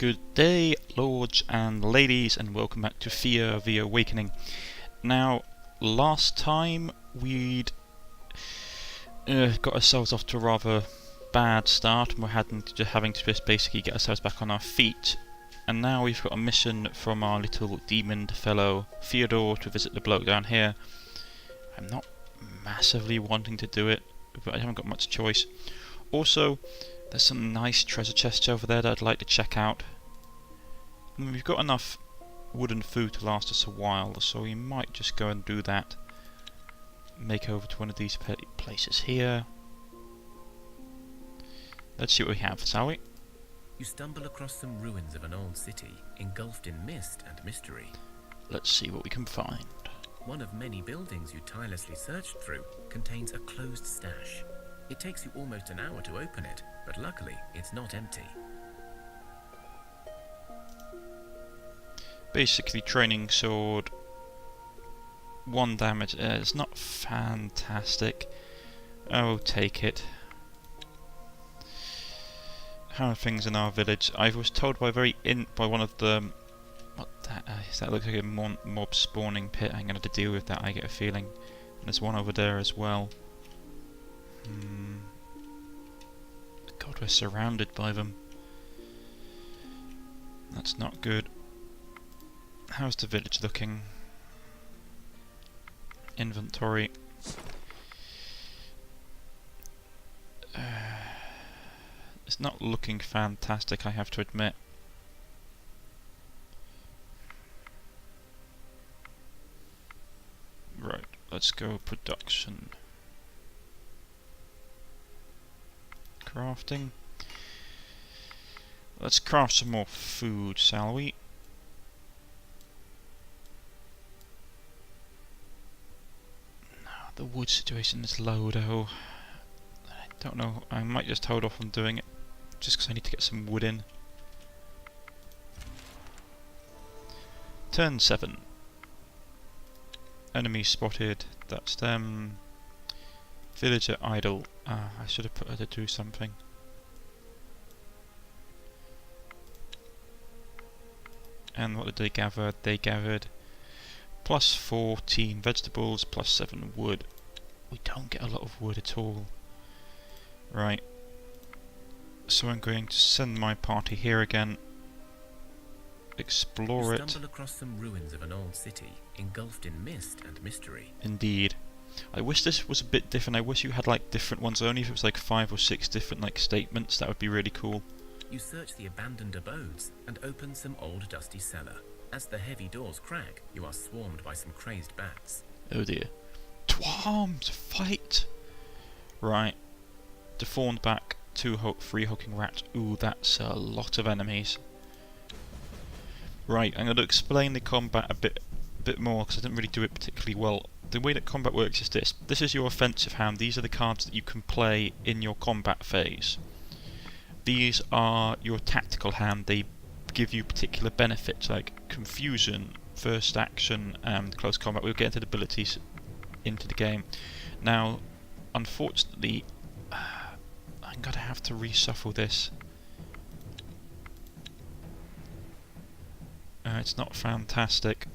Good day, lords and ladies, and welcome back to Thea the Awakening. Now, last time we'd got ourselves off to a rather bad start, and we're having to just basically get ourselves back on our feet. And now we've got a mission from our little demon fellow Theodore to visit the bloke down here. I'm not massively wanting to do it, but I haven't got much choice. Also, there's some nice treasure chests over there that I'd like to check out. And we've got enough wood and food to last us a while, so we might just go and do that. Make over to one of these places here. Let's see what we have, shall we? You stumble across some ruins of an old city, engulfed in mist and mystery. Let's see what we can find. One of many buildings you tirelessly searched through contains a closed stash. It takes you almost an hour to open it, but luckily it's not empty. Basically, training sword, 1 damage. It's not fantastic. Oh, take it. How are things in our village? I was told by one of the that looks like a mob spawning pit. I'm gonna have to deal with that, I get a feeling. And there's one over there as well. God, we're surrounded by them. That's not good. How's the village looking? Inventory. It's not looking fantastic, I have to admit. Right, let's go production. Crafting. Let's craft some more food, shall we? No, the wood situation is low though. I don't know, I might just hold off on doing it, just because I need to get some wood in. Turn 7. Enemy spotted, that's them. Villager idle. I should have put her to do something. And what did they gather? They gathered plus 14 vegetables, plus 7 wood. We don't get a lot of wood at all. Right. So I'm going to send my party here again. Explore it. You stumble across some ruins of an old city, engulfed in mist and mystery. Indeed. I wish this was a bit different. I wish you had like different ones, only if it was like 5 or 6 different like statements. That would be really cool. You search the abandoned abodes and open some old dusty cellar. As the heavy doors crack, you are swarmed by some crazed bats. Oh dear. Twarms! Fight! Right. Deformed back, 3 hulking rats. Ooh, that's a lot of enemies. Right, I'm going to explain the combat a bit more, because I didn't really do it particularly well. The way that combat works is this. This is your offensive hand. These are the cards that you can play in your combat phase. These are your tactical hand. They give you particular benefits like confusion, first action, and close combat. We'll get into the abilities into the game. Now, unfortunately, I'm going to have to reshuffle this. It's not fantastic,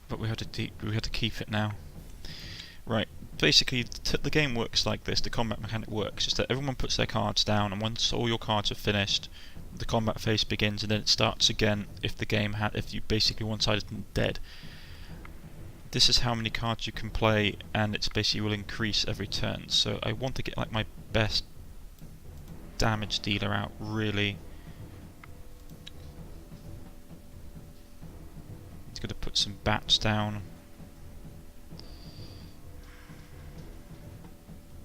but we have to keep it now. Right, basically the game works like this. The combat mechanic works is that everyone puts their cards down, and once all your cards are finished, the combat phase begins, and then it starts again if the game if you basically one side is dead. This is how many cards you can play, and it's basically will increase every turn. So I want to get like my best damage dealer out really. Going to put some bats down.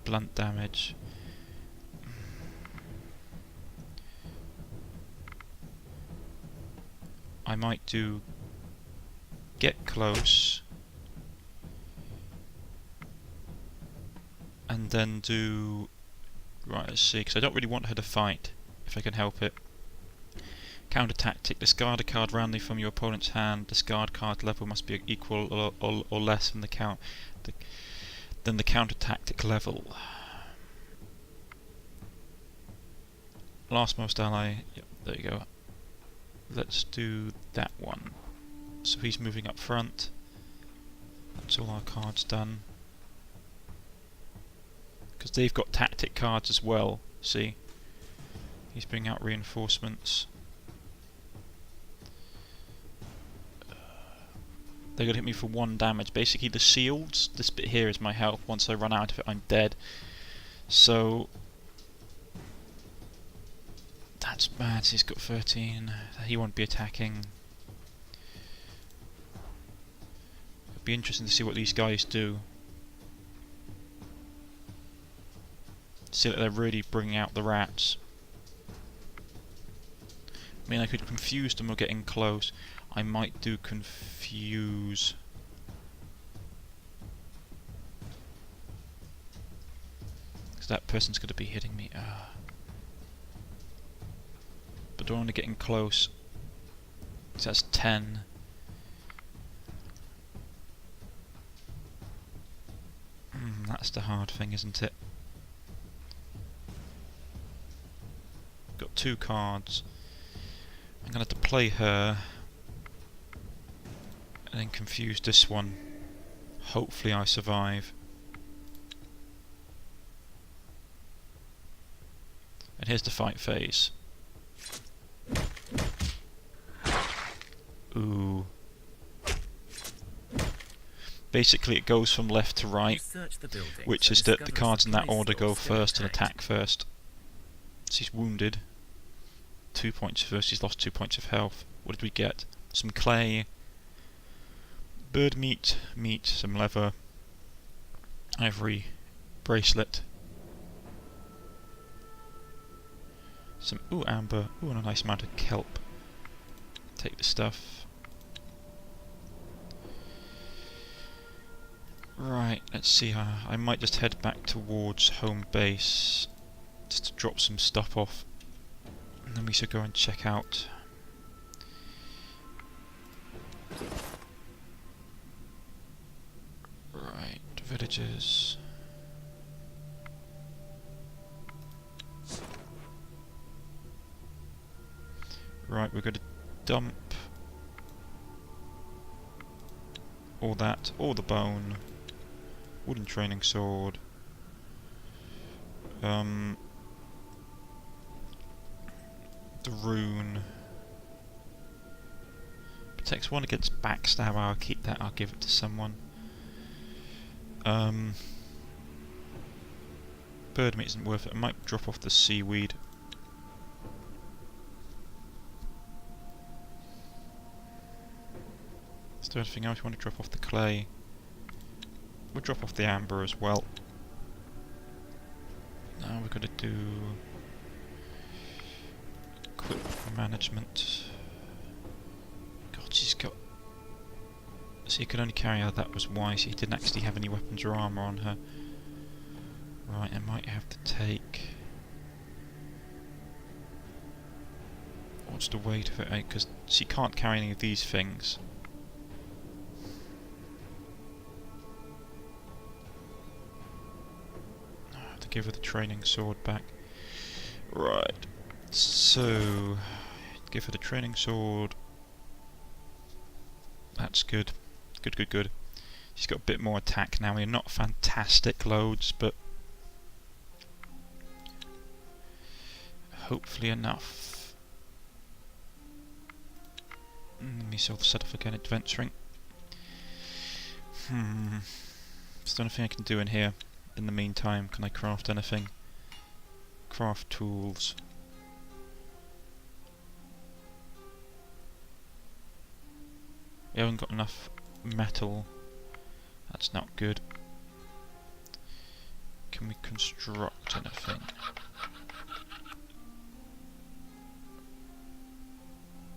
Blunt damage. I might do get close and then do right, let's see, because I don't really want her to fight if I can help it. Counter tactic: discard a card randomly from your opponent's hand. Discard card level must be equal or less than the counter tactic level. Last most ally. Yep, there you go. Let's do that one. So he's moving up front. That's all our cards done. Because they've got tactic cards as well, see? He's bringing out reinforcements. They're going to hit me for 1 damage. Basically the shields, this bit here is my health. Once I run out of it, I'm dead. So that's bad. He's got 13. He won't be attacking. It'd be interesting to see what these guys do. See that they're really bringing out the rats. I mean, I could confuse them or getting close. I might do confuse. Because that person's going to be hitting me. But don't want to get in close. Because that's 10. That's the hard thing, isn't it? Got 2 cards. I'm going to have to play her. And then confuse this one. Hopefully I survive. And here's the fight phase. Ooh. Basically it goes from left to right, which is that the cards in that order go first and attack first. So he's wounded. 2 points first, he's lost 2 points of health. What did we get? Some clay, bird meat, some leather, ivory, bracelet, some amber, and a nice amount of kelp. Take the stuff. Right, let's see. I might just head back towards home base just to drop some stuff off, and then we should go and check out. Right, villages. Right, we're going to dump all that, all the bone, wooden training sword, the rune, protects 1 against backstab. I'll keep that, I'll give it to someone. Bird meat isn't worth it. I might drop off the seaweed. Is there anything else you want to drop off? The clay? We'll drop off the amber as well. Now we're going to do quick management. God, she's got. So you can only carry her. That was why she didn't actually have any weapons or armour on her. Right, I might have to take. What's the weight of it? Because she can't carry any of these things. I have to give her the training sword back. Right, so give her the training sword. That's good. Good. She's got a bit more attack now. We're not fantastic loads, but hopefully enough. Let me sort the setup again, adventuring. Is there anything I can do in here in the meantime? Can I craft anything? Craft tools. We haven't got enough metal. That's not good. Can we construct anything?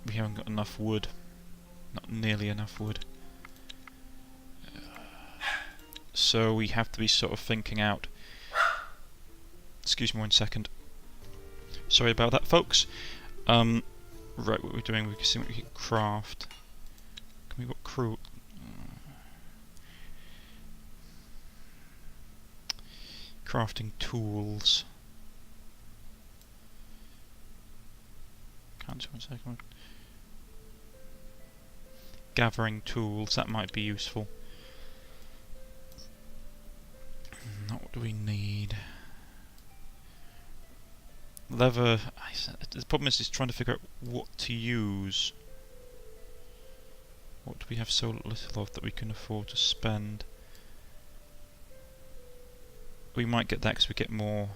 We haven't got enough wood. Not nearly enough wood. So we have to be sort of thinking out. Excuse me 1 second. Sorry about that, folks. Right, what we're doing, we can see what we can craft. Can we got crew? Crafting tools. Fancy 1 second. Gathering tools, that might be useful. Now what do we need? Leather. The problem is trying to figure out what to use. What do we have so little of that we can afford to spend? We might get that because we get more.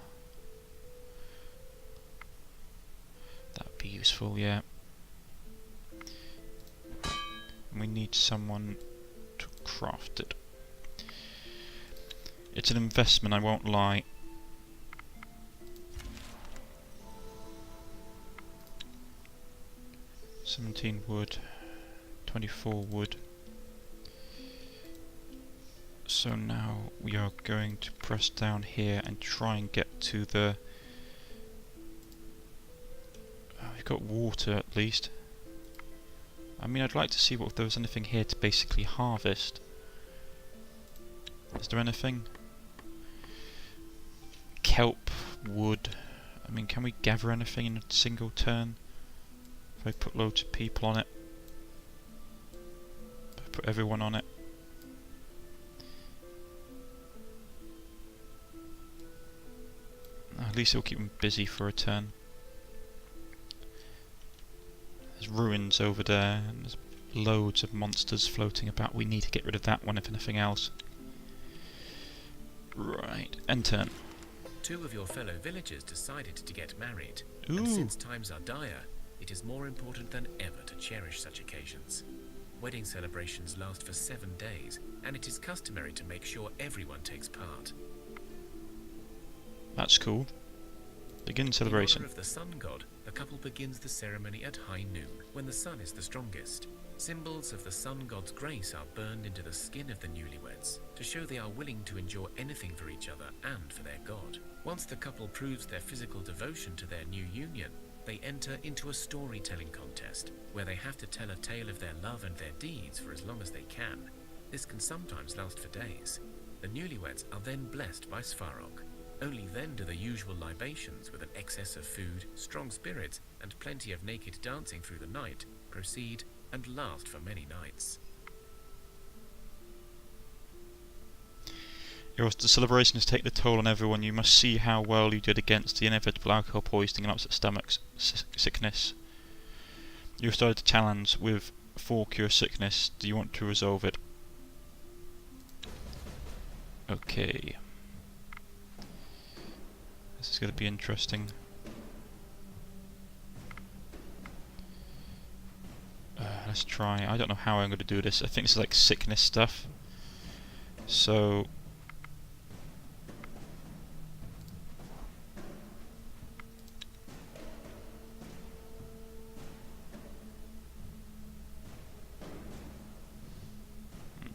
That would be useful, yeah. And we need someone to craft it. It's an investment, I won't lie. $17 wood, 24 wood. So now we are going to press down here and try and get to the... we've got water at least. I mean, I'd like to see if there was anything here to basically harvest. Is there anything? Kelp, wood. I mean, can we gather anything in a single turn? If I put loads of people on it. If I put everyone on it. At least it'll keep them busy for a turn. There's ruins over there, and there's loads of monsters floating about. We need to get rid of that one, if anything else. Right, end turn. 2 of your fellow villagers decided to get married. Ooh. And since times are dire, it is more important than ever to cherish such occasions. Wedding celebrations last for 7 days, and it is customary to make sure everyone takes part. That's cool. Begin celebration. In honor of the sun god, the couple begins the ceremony at high noon, when the sun is the strongest. Symbols of the sun god's grace are burned into the skin of the newlyweds, to show they are willing to endure anything for each other and for their god. Once the couple proves their physical devotion to their new union, they enter into a storytelling contest, where they have to tell a tale of their love and their deeds for as long as they can. This can sometimes last for days. The newlyweds are then blessed by Svarog. Only then do the usual libations, with an excess of food, strong spirits, and plenty of naked dancing through the night, proceed and last for many nights. The celebration has taken the toll on everyone. You must see how well you did against the inevitable alcohol poisoning and upset stomach sickness. You have started a challenge with 4 cure sickness. Do you want to resolve it? Okay. This is going to be interesting. Let's try. I don't know how I'm going to do this. I think this is like sickness stuff. So...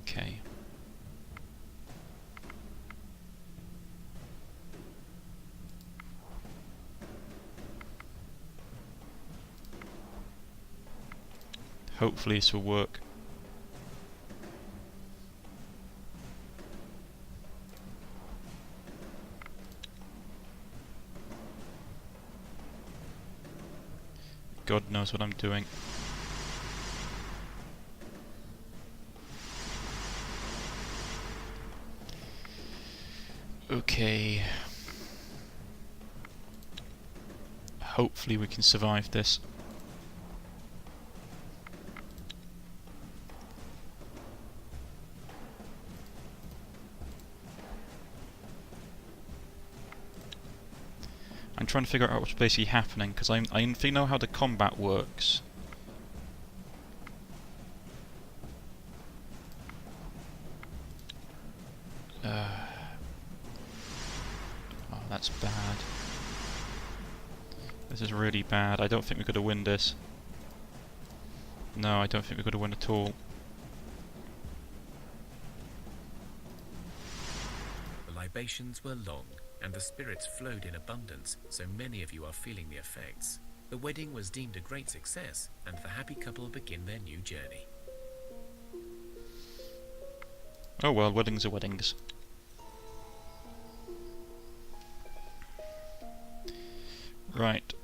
okay. Hopefully this will work. God knows what I'm doing. Okay. Hopefully we can survive this. I'm trying to figure out what's basically happening, because I know how the combat works. Oh, that's bad. This is really bad. I don't think we're going to win this. No, I don't think we're going to win at all. The libations were long, and the spirits flowed in abundance, so many of you are feeling the effects. The wedding was deemed a great success, and the happy couple begin their new journey. Oh well, weddings are weddings. Right.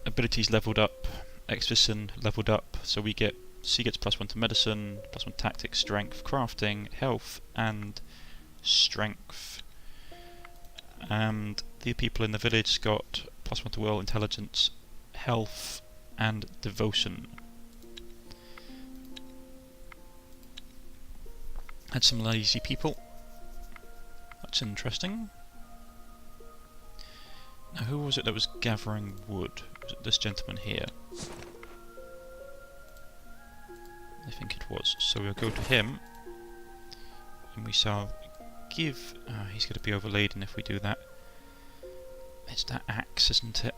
A abilities leveled up. Exposition leveled up, so she gets +1 to medicine, +1 tactics, strength, crafting, health, and strength. And the people in the village got +1 to will, intelligence, health, and devotion. Had some lazy people. That's interesting. Now, who was it that was gathering wood? Was it this gentleman here? I think it was. So we'll go to him, and we shall give... he's going to be overladen if we do that. It's that axe, isn't it?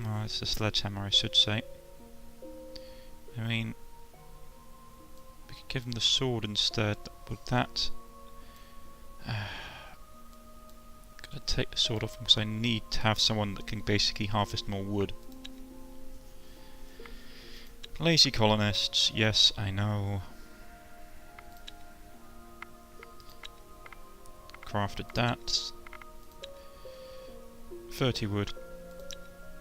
Oh, it's the sledgehammer, I should say. I mean, we could give him the sword instead. Would that... Gotta take the sword off because I need to have someone that can basically harvest more wood. Lazy colonists, yes, I know. Crafted that. 30 wood.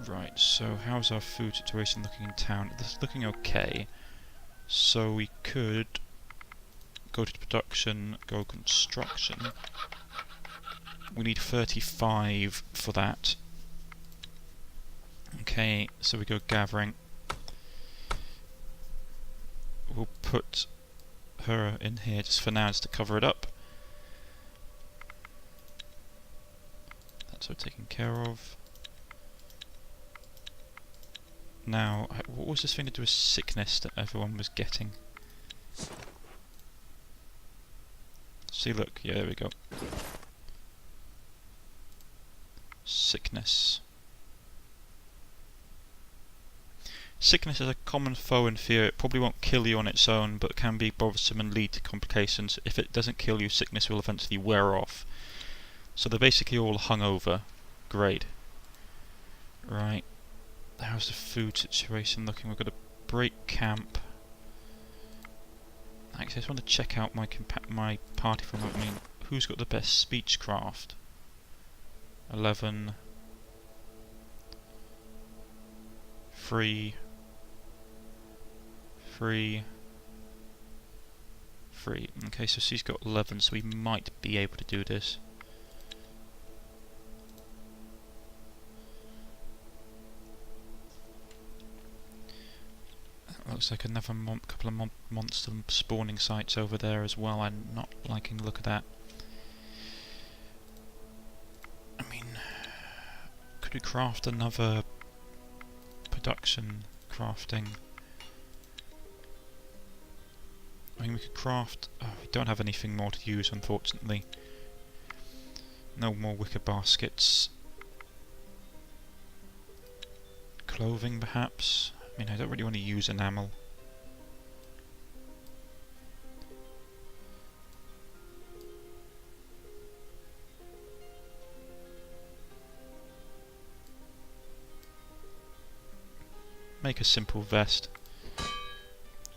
Right, so how's our food situation looking in town? This is looking okay. So we could go to production, go construction. We need 35 for that. Okay, so we go gathering. We'll put her in here just for now, just to cover it up. That's all taken care of. Now, what was this thing to do with sickness that everyone was getting? See, look, yeah, there we go. Sickness. Sickness is a common foe in fear. It probably won't kill you on its own, but can be bothersome and lead to complications. If it doesn't kill you, sickness will eventually wear off. So they're basically all hungover. Great. Right. How's the food situation looking? We're going to break camp. Actually, I just want to check out my party for a moment. I mean, who's got the best speechcraft? 11. 3. 3. 3. Okay, so she's got 11, so we might be able to do this. Looks like another couple of monster spawning sites over there as well. I'm not liking the look of that. I mean, could we craft another production crafting? I mean, we could craft... Oh, we don't have anything more to use, unfortunately. No more wicker baskets. Clothing, perhaps? I mean, I don't really want to use enamel. Make a simple vest.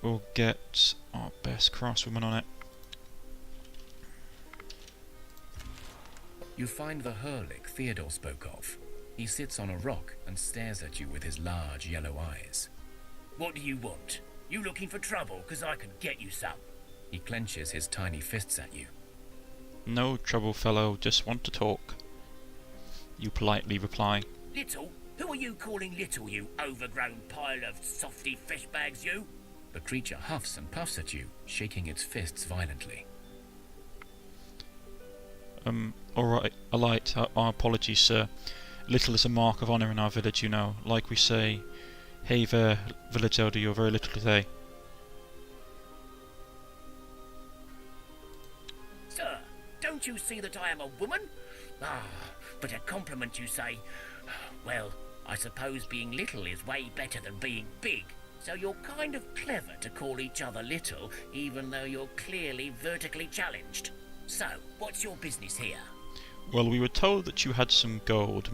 We'll get our best craftswoman on it. You find the Hurlik Theodore spoke of. He sits on a rock and stares at you with his large yellow eyes. What do you want? You looking for trouble? 'Cause I can get you some. He clenches his tiny fists at you. No trouble, fellow, just want to talk. You politely reply. Little? Who are you calling little, you overgrown pile of softy fish bags, you? The creature huffs and puffs at you, shaking its fists violently. Alright, alight, our apologies, sir. Little is a mark of honour in our village, you know. Like we say, hey there, village elder, you're very little today. Sir, don't you see that I am a woman? Ah, but a compliment, you say. Well, I suppose being little is way better than being big. So you're kind of clever to call each other little, even though you're clearly vertically challenged. So, what's your business here? Well, we were told that you had some gold,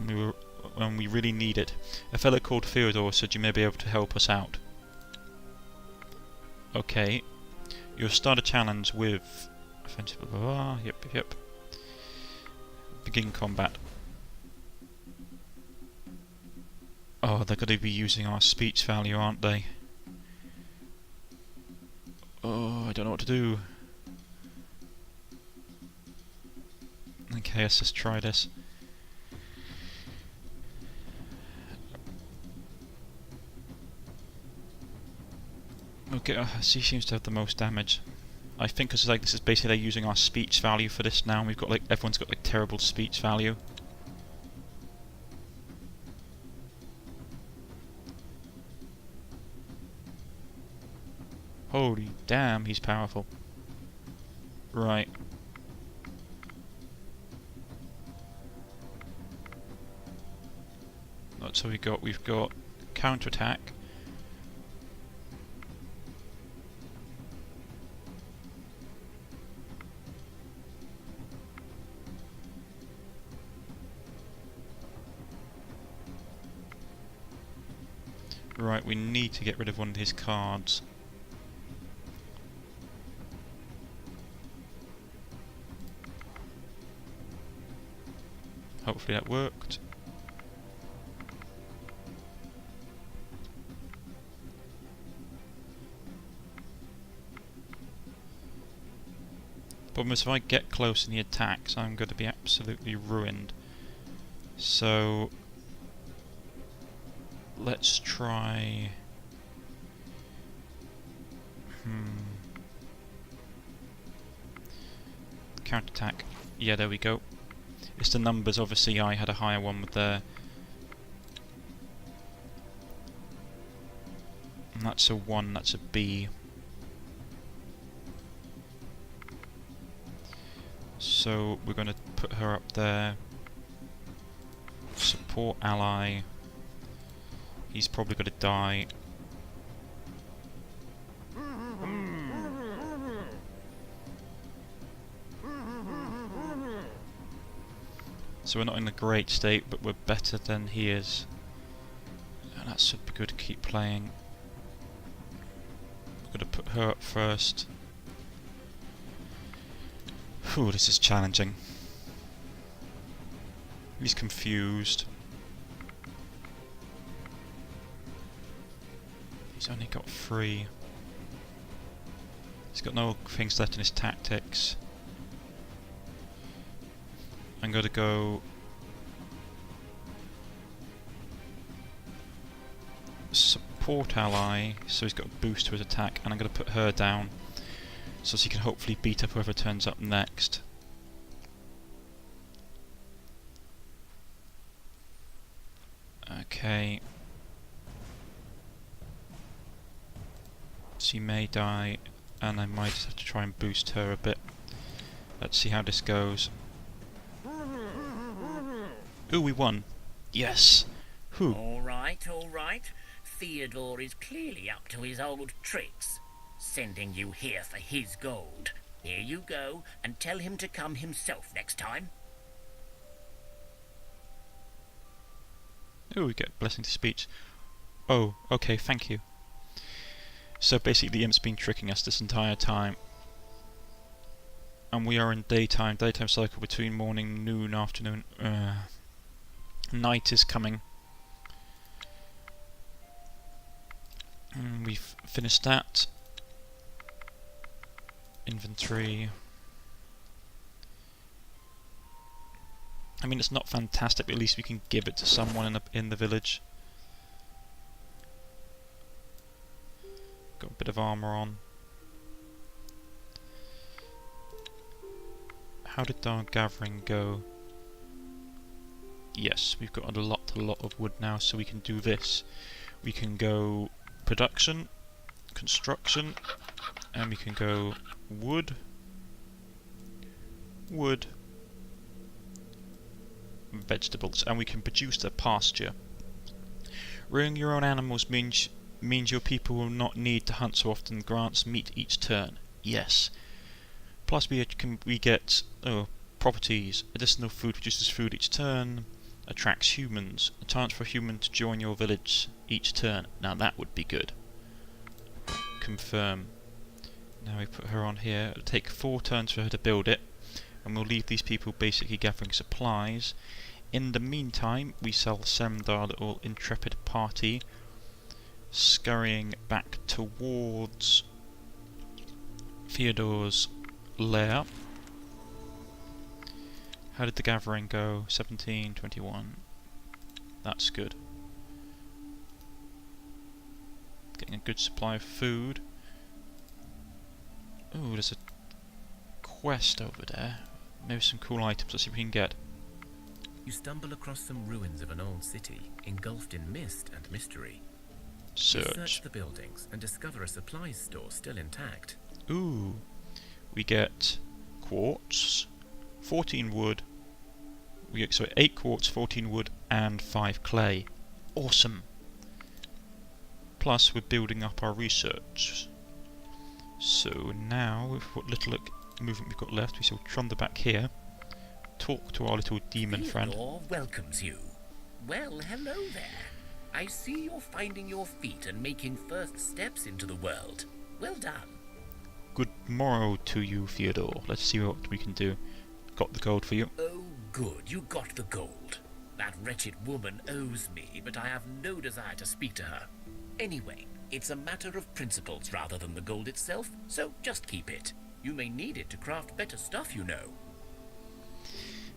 and we really need it. A fellow called Theodore said you may be able to help us out. Okay. You'll start a challenge with... offensive, blah, blah, blah. Yep. Begin combat. Oh, they're going to be using our speech value, aren't they? Oh, I don't know what to do. Okay, let's just try this. Okay, she seems to have the most damage. I think because like this is basically they're using our speech value for this now, and we've got like everyone's got like terrible speech value. Holy damn, he's powerful. Right. That's what we've got counter-attack. Right, we need to get rid of one of his cards. Hopefully that worked. Problem is, if I get close in the attacks, I'm going to be absolutely ruined. So let's try. Counter-attack. Yeah, there we go. It's the numbers, obviously I had a higher one with there. And that's a 1, that's a B. So we're going to put her up there. Support ally. He's probably going to die. So we're not in a great state, but we're better than he is. And that should be good to keep playing. We're going to put her up first. Whew, this is challenging. He's confused. He's only got 3. He's got no things left in his tactics. I'm going to go support ally, so he's got a boost to his attack, and I'm going to put her down so she can hopefully beat up whoever turns up next. Okay. She may die, and I might just have to try and boost her a bit. Let's see how this goes. Ooh, we won. Yes. Whew. All right, all right. Theodore is clearly up to his old tricks. Sending you here for his gold. Here you go, and tell him to come himself next time. Ooh, we get blessing to speech. Oh, okay, thank you. So basically the imp's been tricking us this entire time. And we are in daytime cycle between morning, noon, afternoon. Night is coming. We've finished that. Inventory. I mean, it's not fantastic, but at least we can give it to someone in the village. Got a bit of armour on. How did our gathering go? Yes, we've got a lot of wood now, so we can do this. We can go production, construction, and we can go wood, vegetables, and we can produce a pasture. Rearing your own animals means your people will not need to hunt so often. Grants meat each turn. Yes. Plus we get properties. Additional food produces food each turn. Attracts humans. A chance for a human to join your village each turn. Now that would be good. Confirm. Now we put her on here. It'll take 4 turns for her to build it, and we'll leave these people basically gathering supplies. In the meantime, we shall send our little intrepid party scurrying back towards Theodore's lair. How did the gathering go? 17, 21. That's good. Getting a good supply of food. Ooh, there's a quest over there. Maybe some cool items. Let's see if we can get. You stumble across some ruins of an old city, engulfed in mist and mystery. You Search. search the buildings and discover a supplies store still intact. Ooh. We get quartz, 14 wood. We get 8 quartz, 14 wood, and 5 clay. Awesome. Plus, we're building up our research. So now, with what little movement we've got left, we shall trundle back here. Talk to our little demon friend. Theodore welcomes you. Well, hello there. I see you're finding your feet and making first steps into the world. Well done. Good morrow to you, Theodore. Let's see what we can do. Got the gold for you. Oh, good, you got the gold. That wretched woman owes me, but I have no desire to speak to her. Anyway, it's a matter of principles rather than the gold itself, so just keep it. You may need it to craft better stuff, you know.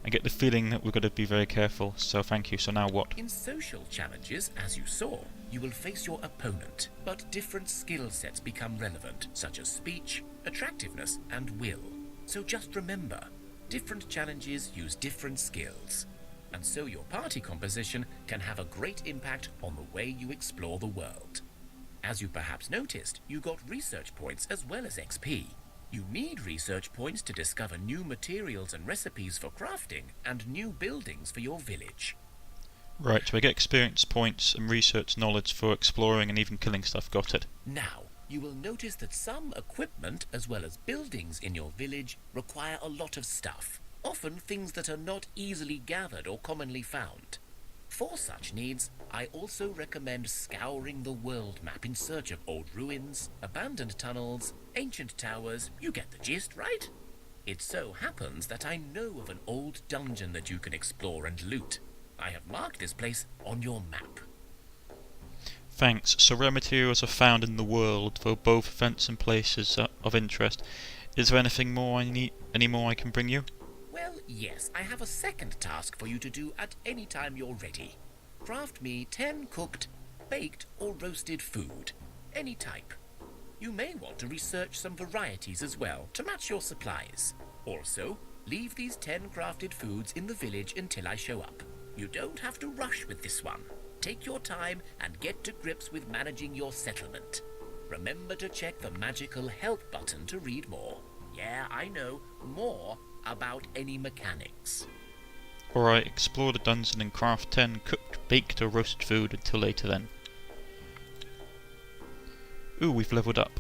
I get the feeling that we've got to be very careful, so thank you. So now what? In social challenges, as you saw, you will face your opponent, but different skill sets become relevant, such as speech, attractiveness, and will. So just remember, different challenges use different skills, and so your party composition can have a great impact on the way you explore the world. As you perhaps noticed, you got research points as well as XP. You need research points to discover new materials and recipes for crafting, and new buildings for your village. Right, so I get experience points and research knowledge for exploring and even killing stuff. Got it. Now, you will notice that some equipment as well as buildings in your village require a lot of stuff, often things that are not easily gathered or commonly found. For such needs, I also recommend scouring the world map in search of old ruins, abandoned tunnels, ancient towers. You get the gist, right? It so happens that I know of an old dungeon that you can explore and loot. I have marked this place on your map. Thanks. So rare materials are found in the world for both events and places of interest. Is there anything more any more I can bring you? Well, yes, I have a second task for you to do at any time you're ready. Craft me 10 cooked, baked, or roasted food. Any type. You may want to research some varieties as well to match your supplies. Also, leave these 10 crafted foods in the village until I show up. You don't have to rush with this one. Take your time and get to grips with managing your settlement. Remember to check the magical help button to read more. Yeah, I know, more about any mechanics. Alright, explore the dungeon and craft 10 cooked, baked or roasted food until later then. Ooh, we've leveled up.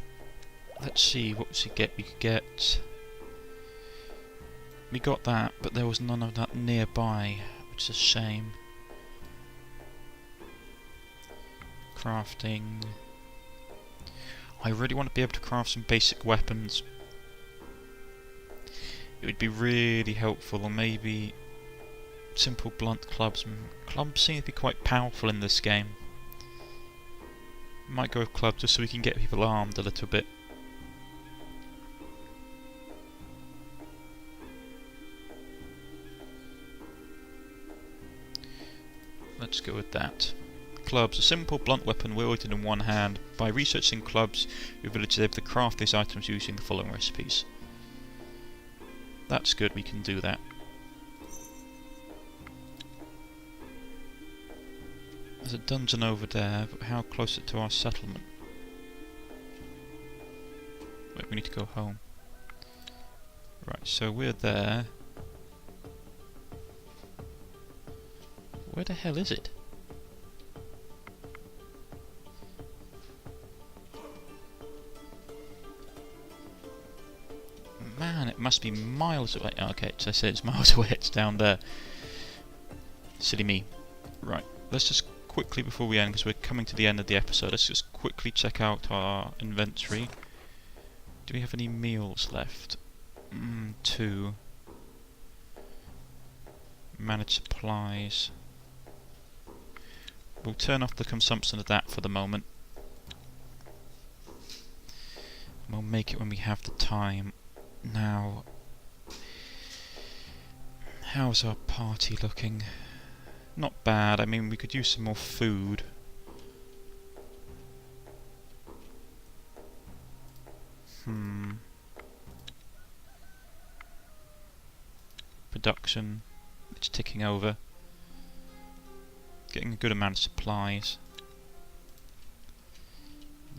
Let's see, what we get? We could get... We got that, but there was none of that nearby, which is a shame. Crafting... I really want to be able to craft some basic weapons. It would be really helpful, or maybe simple blunt clubs. Clubs seem to be quite powerful in this game. Might go with clubs just so we can get people armed a little bit. Let's go with that. Clubs, a simple blunt weapon wielded in one hand. By researching clubs, your village is able to craft these items using the following recipes. That's good, we can do that. There's a dungeon over there, but how close is it to our settlement? Wait, we need to go home. Right, so we're there. Where the hell is it? Man, it must be miles away. Oh, okay, so I said it's miles away, it's down there. Silly me. Right, let's just quickly, before we end, because we're coming to the end of the episode, let's just quickly check out our inventory. Do we have any meals left? 2. manage supplies. We'll turn off the consumption of that for the moment. We'll make it when we have the time. Now, how's our party looking? Not bad. I mean, we could use some more food. Production, it's ticking over. Getting a good amount of supplies.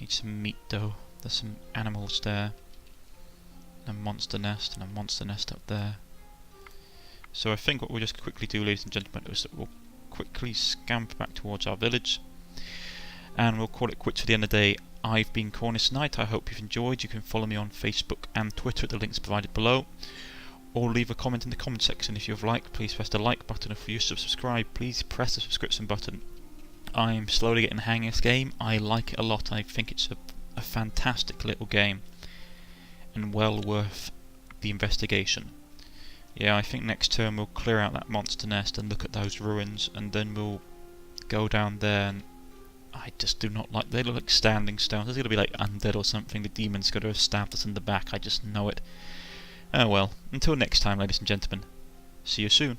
Need some meat though. There's some animals there. A monster nest and a monster nest up there. So I think what we'll just quickly do, ladies and gentlemen, is that we'll quickly scamper back towards our village. And we'll call it quits for the end of the day. I've been Cornish-Knight. I hope you've enjoyed. You can follow me on Facebook and Twitter at the links provided below. Or leave a comment in the comment section if you've liked. Please press the like button. If you subscribe, please press the subscription button. I'm slowly getting the hang of this game. I like it a lot. I think it's a fantastic little game and well worth the investigation. Yeah, I think next turn we'll clear out that monster nest and look at those ruins, and then we'll go down there. And I just do not like, they look like standing stones. There's going to be like undead or something. The demon's going to have stabbed us in the back. I just know it. Oh well, until next time, ladies and gentlemen, see you soon.